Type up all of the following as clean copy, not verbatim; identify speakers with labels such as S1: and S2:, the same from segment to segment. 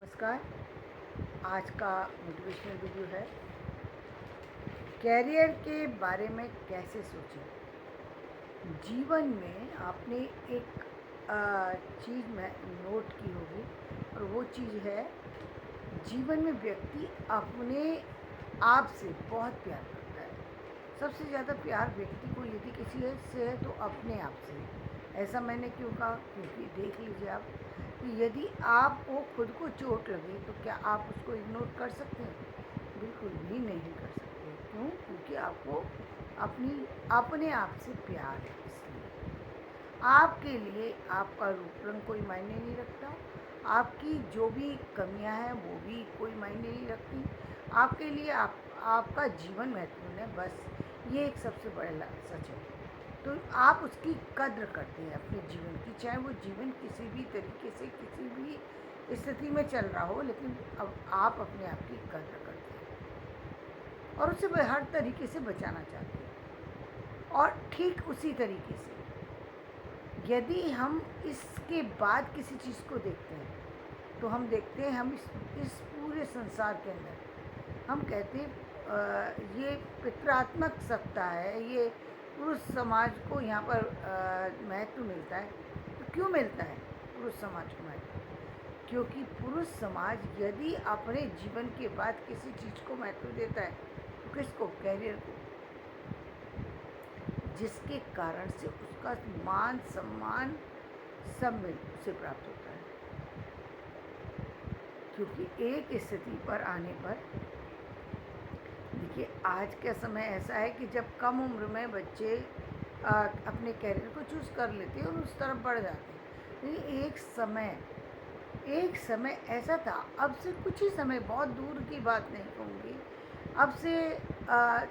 S1: नमस्कार। आज का मोटिवेशनल वीडियो है कैरियर के बारे में कैसे सोचें। जीवन में आपने एक चीज़ में नोट की होगी और वो चीज़ है जीवन में व्यक्ति अपने आप से बहुत प्यार करता है। सबसे ज़्यादा प्यार व्यक्ति को यदि किसी से है तो अपने आप से। ऐसा मैंने क्यों कहा, क्योंकि देख लीजिए आप कि यदि आपको खुद को चोट लगे तो क्या आप उसको इग्नोर कर सकते हैं? बिल्कुल भी नहीं कर सकते। क्यों? क्योंकि आपको अपने आप से प्यार है। इसलिए आपके लिए आपका रूप रंग कोई मायने नहीं रखता, आपकी जो भी कमियां हैं वो भी कोई मायने नहीं रखती। आपके लिए आपका जीवन महत्वपूर्ण है, बस ये एक सबसे बड़ा सच है। तो आप उसकी कद्र करते हैं अपने जीवन की, चाहे वो जीवन किसी भी तरीके से किसी भी स्थिति में चल रहा हो, लेकिन अब आप अपने आप की कद्र करते हैं और उसे हर तरीके से बचाना चाहते हैं। और ठीक उसी तरीके से यदि हम इसके बाद किसी चीज़ को देखते हैं तो हम देखते हैं हम इस पूरे संसार के अंदर हम कहते हैं ये पितरात्मक सत्ता है, ये पुरुष समाज को यहाँ पर महत्व मिलता है। तो क्यों मिलता है पुरुष समाज को महत्व? क्योंकि पुरुष समाज यदि अपने जीवन के बाद किसी चीज़ को महत्व देता है तो किसको? कैरियर को, जिसके कारण से उसका मान सम्मान सब मिल उसे प्राप्त होता है। क्योंकि एक स्थिति पर आने पर देखिए, आज का समय ऐसा है कि जब कम उम्र में बच्चे अपने कैरियर को चूज़ कर लेते हैं और उस तरफ बढ़ जाते हैं। लेकिन एक समय ऐसा था, अब से कुछ ही समय, बहुत दूर की बात नहीं कहूँगी, अब से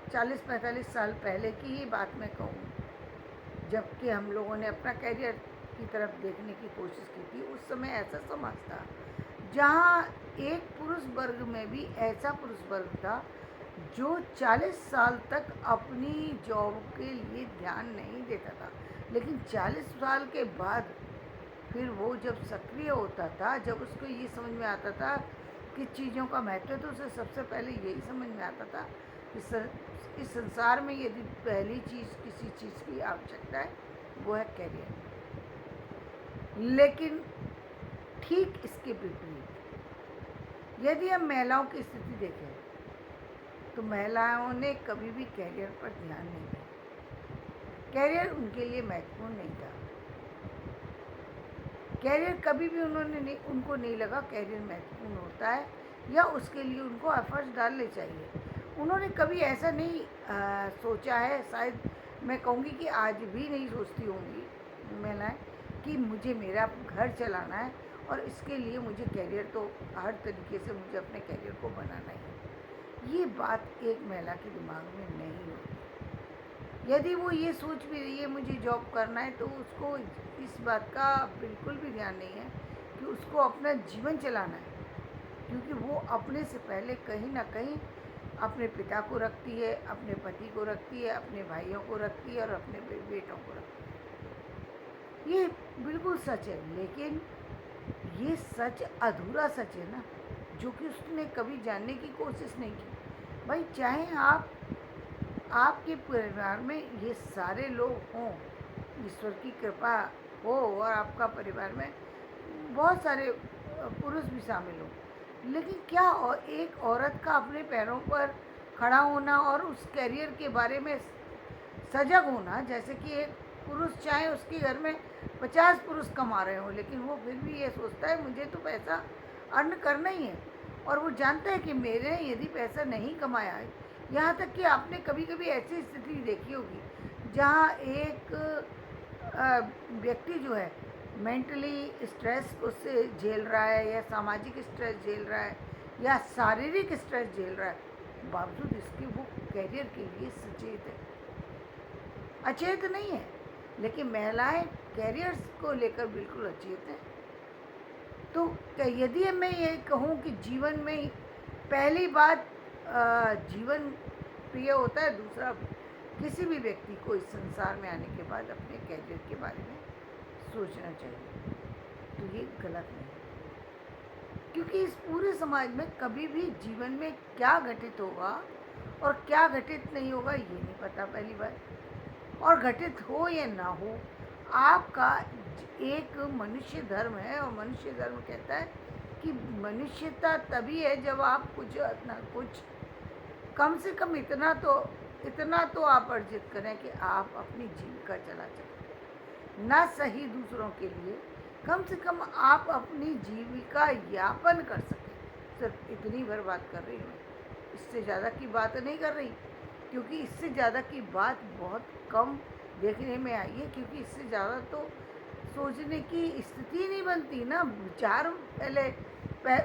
S1: 40-45 साल पहले की ही बात मैं कहूँ, जबकि हम लोगों ने अपना कैरियर की तरफ देखने की कोशिश की थी। उस समय ऐसा समाज था जहाँ एक पुरुष वर्ग में भी ऐसा पुरुष वर्ग था जो 40 साल तक अपनी जॉब के लिए ध्यान नहीं देता था, लेकिन 40 साल के बाद फिर वो जब सक्रिय होता था, जब उसको ये समझ में आता था कि चीज़ों का महत्व है, तो उसे सबसे पहले यही समझ में आता था कि इस संसार में यदि पहली चीज़ किसी चीज़ की आवश्यकता है वो है कैरियर। लेकिन ठीक इसके विपरीत यदि हम महिलाओं की स्थिति देखें तो महिलाओं ने कभी भी कैरियर पर ध्यान नहीं दिया। कैरियर उनके लिए महत्वपूर्ण नहीं था। कैरियर कभी भी उनको नहीं लगा कैरियर महत्वपूर्ण होता है या उसके लिए उनको एफर्ट्स डालने चाहिए। उन्होंने कभी ऐसा नहीं सोचा है, शायद मैं कहूँगी कि आज भी नहीं सोचती होंगी महिलाएं, कि मुझे मेरा घर चलाना है और इसके लिए मुझे कैरियर तो हर तरीके से मुझे अपने कैरियर को बनाना ही है। ये बात एक महिला के दिमाग में नहीं होती। यदि वो ये सोच भी रही है मुझे जॉब करना है, तो उसको इस बात का बिल्कुल भी ध्यान नहीं है कि उसको अपना जीवन चलाना है, क्योंकि वो अपने से पहले कहीं ना कहीं अपने पिता को रखती है, अपने पति को रखती है, अपने भाइयों को रखती है और अपने बेटों को रखती है। ये बिल्कुल सच है, लेकिन ये सच अधूरा सच है ना, जो कि उसने कभी जानने की कोशिश नहीं की। भाई, चाहे आपके परिवार में ये सारे लोग हों, ईश्वर की कृपा हो और आपका परिवार में बहुत सारे पुरुष भी शामिल हों, लेकिन क्या एक औरत का अपने पैरों पर खड़ा होना और उस कैरियर के बारे में सजग होना, जैसे कि एक पुरुष चाहे उसके घर में 50 पुरुष कमा रहे हों, लेकिन वो फिर भी ये सोचता है मुझे तो पैसा अर्न करना ही है, और वो जानता है कि मेरे यदि पैसा नहीं कमाया है, यहाँ तक कि आपने कभी कभी ऐसी स्थिति देखी होगी जहाँ एक व्यक्ति जो है मेंटली स्ट्रेस उससे झेल रहा है या सामाजिक स्ट्रेस झेल रहा है या शारीरिक स्ट्रेस झेल रहा है, बावजूद इसके वो कैरियर के लिए सचेत है, अचेत नहीं है। लेकिन महिलाएं कैरियर्स को लेकर बिल्कुल अचेत हैं। तो यदि मैं ये कहूँ कि जीवन में पहली बात जीवन प्रिय होता है, दूसरा किसी भी व्यक्ति को इस संसार में आने के बाद अपने कैरियर के बारे में सोचना चाहिए, तो ये गलत नहीं है। क्योंकि इस पूरे समाज में कभी भी जीवन में क्या घटित होगा और क्या घटित नहीं होगा ये नहीं पता पहली बात। और घटित हो या ना हो, आपका एक मनुष्य धर्म है, और मनुष्य धर्म कहता है कि मनुष्यता तभी है जब आप कुछ ना कुछ कम से कम इतना तो आप अर्जित करें कि आप अपनी जीविका चला सकें। ना सही दूसरों के लिए, कम से कम आप अपनी जीविका यापन कर सकें। सिर्फ इतनी भर बात कर रही हूँ, इससे ज़्यादा की बात नहीं कर रही, क्योंकि इससे ज़्यादा की बात बहुत कम देखने में आई है। क्योंकि इससे ज़्यादा तो सोचने की स्थिति नहीं बनती ना। विचार पहले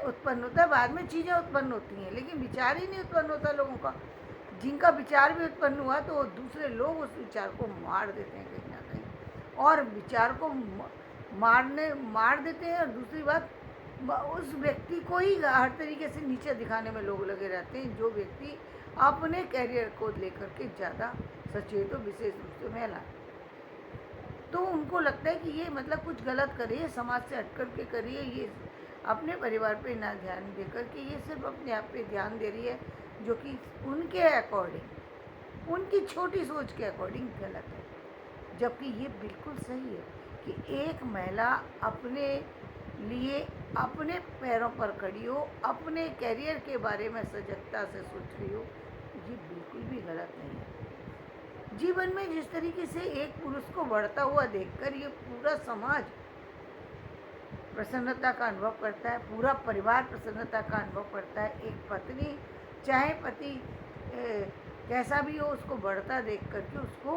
S1: उत्पन्न होता है, बाद में चीज़ें उत्पन्न होती हैं, लेकिन विचार ही नहीं उत्पन्न होता लोगों का। जिनका विचार भी उत्पन्न हुआ तो दूसरे लोग उस विचार को मार देते हैं कहीं ना कहीं, और विचार को मार देते हैं। और दूसरी बात, उस व्यक्ति को ही हर तरीके से नीचे दिखाने में लोग लगे रहते हैं, जो व्यक्ति अपने कैरियर को लेकर के ज़्यादा सचेत हो, विशेष रूप से महिला। तो उनको लगता है कि ये मतलब कुछ गलत कर रही है, समाज से हट कर के कर रही है, ये अपने परिवार पे ना ध्यान दे करके ये सिर्फ अपने आप पे ध्यान दे रही है, जो कि उनके अकॉर्डिंग, उनकी छोटी सोच के अकॉर्डिंग गलत है। जबकि ये बिल्कुल सही है कि एक महिला अपने लिए अपने पैरों पर खड़ी हो, अपने कैरियर के बारे में सजगता से सोच रही हो, ये बिल्कुल भी गलत नहीं है। जीवन में जिस तरीके से एक पुरुष को बढ़ता हुआ देखकर ये पूरा समाज प्रसन्नता का अनुभव करता है, पूरा परिवार प्रसन्नता का अनुभव करता है। एक पत्नी चाहे पति कैसा भी हो, उसको बढ़ता देख करके उसको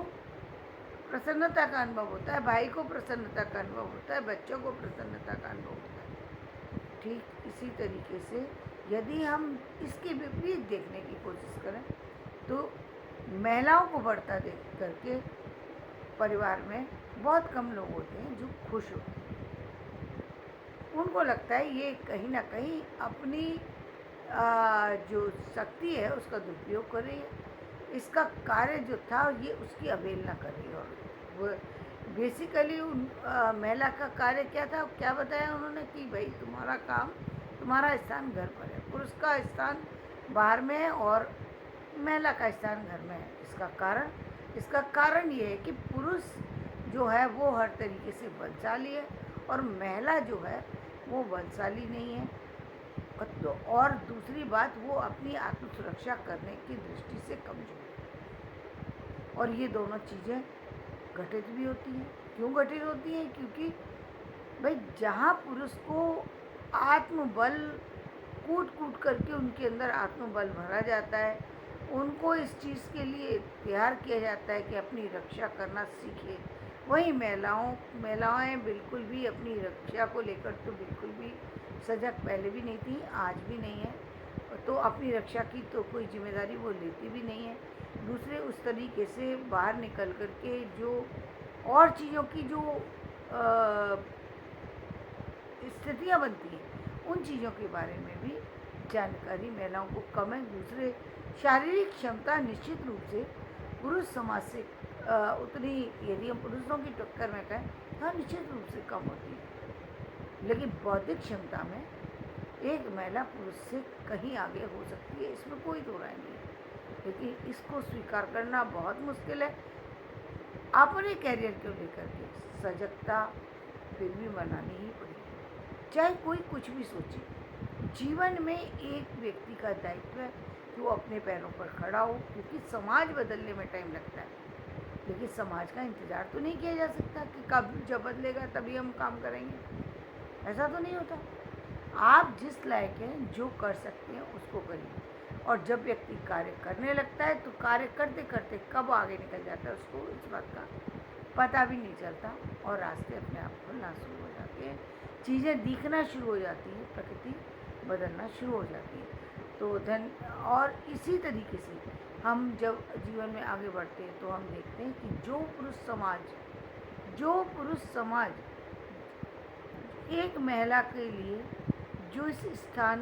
S1: प्रसन्नता का अनुभव होता है, भाई को प्रसन्नता का अनुभव होता है, बच्चों को प्रसन्नता का अनुभव होता है। ठीक इसी तरीके से यदि हम इसके विपरीत देखने की कोशिश करें तो महिलाओं को बढ़ता देख करके परिवार में बहुत कम लोग होते हैं जो खुश होते हैं। उनको लगता है ये कहीं ना कहीं अपनी जो शक्ति है उसका दुरुपयोग कर रही है, इसका कार्य जो था ये उसकी अवहेलना कर रही है। और वो बेसिकली महिला का कार्य क्या था, क्या बताया उन्होंने कि भाई तुम्हारा काम, तुम्हारा स्थान घर पर है, पुरुष का स्थान बाहर में है और महिला का स्थान घर में है। इसका कारण ये है कि पुरुष जो है वो हर तरीके से बलशाली है और महिला जो है वो बलशाली नहीं है। तो और दूसरी बात, वो अपनी आत्म सुरक्षा करने की दृष्टि से कमजोर है। और ये दोनों चीज़ें घटित भी होती हैं। क्यों घटित होती हैं? क्योंकि भाई जहाँ पुरुष को आत्मबल कूट कूट करके उनके अंदर आत्मबल भरा जाता है, उनको इस चीज़ के लिए तैयार किया जाता है कि अपनी रक्षा करना सीखे, वहीं महिलाएं बिल्कुल भी अपनी रक्षा को लेकर तो बिल्कुल भी सजग पहले भी नहीं थी, आज भी नहीं है। तो अपनी रक्षा की तो कोई जिम्मेदारी वो लेती भी नहीं है। दूसरे उस तरीके से बाहर निकल कर के जो और चीज़ों की जो स्थितियाँ बनती हैं, उन चीज़ों के बारे में भी जानकारी महिलाओं को कम है। दूसरे शारीरिक क्षमता निश्चित रूप से पुरुष समाज से उतनी, यदि हम पुरुषों की टक्कर में कहें तो निश्चित रूप से कम होती है। लेकिन बौद्धिक क्षमता में एक महिला पुरुष से कहीं आगे हो सकती है, इसमें कोई दो राय नहीं है। लेकिन इसको स्वीकार करना बहुत मुश्किल है। अपने कैरियर को लेकर के सजगता फिर भी मनानी ही पड़ेगी, चाहे कोई कुछ भी सोचे। जीवन में एक व्यक्ति का दायित्व है कि वो अपने पैरों पर खड़ा हो, क्योंकि समाज बदलने में टाइम लगता है, लेकिन समाज का इंतज़ार तो नहीं किया जा सकता कि कब जब बदलेगा तभी हम काम करेंगे, ऐसा तो नहीं होता। आप जिस लायक हैं, जो कर सकते हैं उसको करिए। और जब व्यक्ति कार्य करने लगता है तो कार्य करते करते कब आगे निकल जाता है उसको इस बात का पता भी नहीं चलता, और रास्ते अपने आप खुलना शुरू हो जाते हैं, चीज़ें दिखना शुरू हो जाती हैं, प्रकृति बदलना शुरू हो जाती है। तो और इसी तरीके से हम जब जीवन में आगे बढ़ते हैं तो हम देखते हैं कि जो पुरुष समाज एक महिला के लिए जो इस स्थान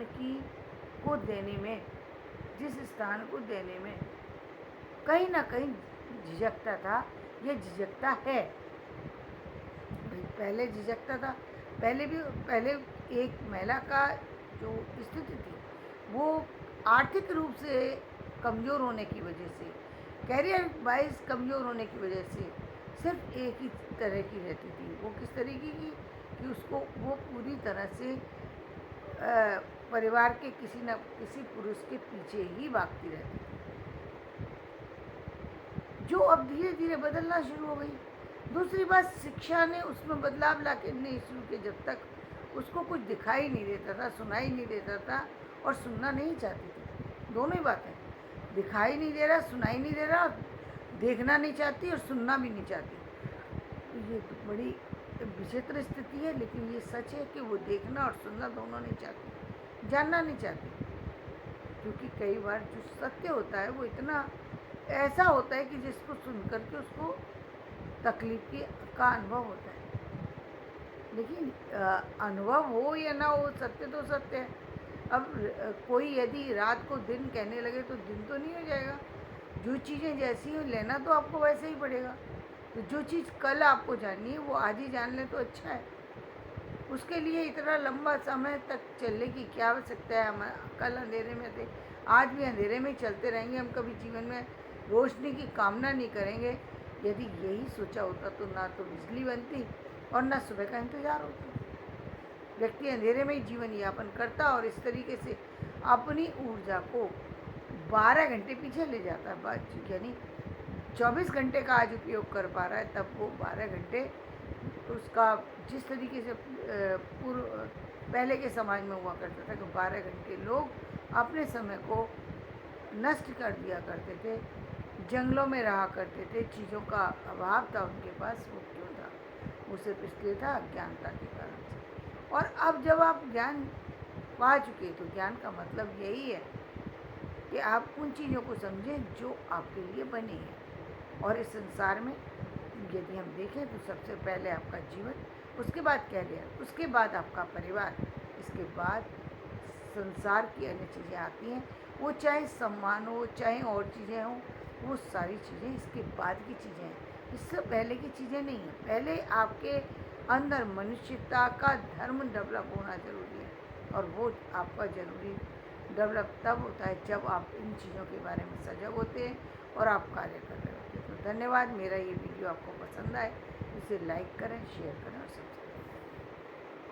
S1: को देने में, जिस स्थान को देने में कहीं ना कहीं झिझकता था, ये झिझकता है। पहले झिझकता था, पहले एक महिला का जो स्थिति थी वो आर्थिक रूप से कमज़ोर होने की वजह से, करियर वाइज कमज़ोर होने की वजह से सिर्फ एक ही तरह की रहती थी। वो किस तरीके की कि उसको वो पूरी तरह से परिवार के किसी न किसी पुरुष के पीछे ही भागती रहती थी, जो अब धीरे धीरे बदलना शुरू हो गई। दूसरी बात, शिक्षा ने उसमें बदलाव ला के नहीं शुरू किया जब तक उसको कुछ दिखाई नहीं देता था, सुनाई नहीं देता था और सुनना नहीं चाहती थी। दोनों ही बातें, दिखाई नहीं दे रहा, सुनाई नहीं दे रहा, देखना नहीं चाहती और सुनना भी नहीं चाहती। तो ये तो बड़ी विचित्र स्थिति है, लेकिन ये सच है कि वो देखना और सुनना दोनों नहीं चाहती, जानना नहीं चाहती। क्योंकि कई बार जो सत्य होता है वो इतना ऐसा होता है कि जिसको सुन करके उसको तकलीफ का अनुभव होता है। लेकिन अनुभव हो या ना हो, सत्य तो सत्य है। अब कोई यदि रात को दिन कहने लगे तो दिन तो नहीं हो जाएगा। जो चीज़ें जैसी हो लेना तो आपको वैसे ही पड़ेगा। तो जो चीज़ कल आपको जाननी है वो आज ही जान ले तो अच्छा है। उसके लिए इतना लंबा समय तक चलने की क्या आवश्यकता है। हम कल अंधेरे में थे, आज भी अंधेरे में चलते रहेंगे। हम कभी जीवन में रोशनी की कामना नहीं करेंगे। यदि यही सोचा होता तो ना तो बिजली बनती और ना सुबह का इंतज़ार होता। व्यक्ति अंधेरे में ही जीवन यापन करता और इस तरीके से अपनी ऊर्जा को 12 घंटे पीछे ले जाता है। यानी 24 घंटे का आज उपयोग कर पा रहा है, तब वो 12 घंटे उसका जिस तरीके से पूर्व पहले के समाज में हुआ करता था कि 12 घंटे लोग अपने समय को नष्ट कर दिया करते थे, जंगलों में रहा करते थे, चीज़ों का अभाव था उनके पास। वो क्यों था? वो सिर्फ इसलिए था अज्ञानता के कारण से। और अब जब आप ज्ञान पा चुके तो ज्ञान का मतलब यही है कि आप उन चीज़ों को समझें जो आपके लिए बनी है। और इस संसार में यदि हम देखें तो सबसे पहले आपका जीवन, उसके बाद कैरियर, उसके बाद आपका परिवार, इसके बाद संसार की अन्य चीज़ें आती हैं। वो चाहे सम्मान हो, चाहे और चीज़ें हों, वो सारी चीज़ें इसके बाद की चीज़ें हैं, इससे पहले की चीज़ें नहीं हैं। पहले आपके अंदर मनुष्यता का धर्म डेवलप होना ज़रूरी है और वो आपका ज़रूरी डेवलप तब होता है जब आप इन चीज़ों के बारे में सजग होते हैं और आप कार्य कर रहे होते हैं। तो धन्यवाद। मेरा ये वीडियो आपको पसंद आए इसे लाइक करें, शेयर करें और सब्सक्राइब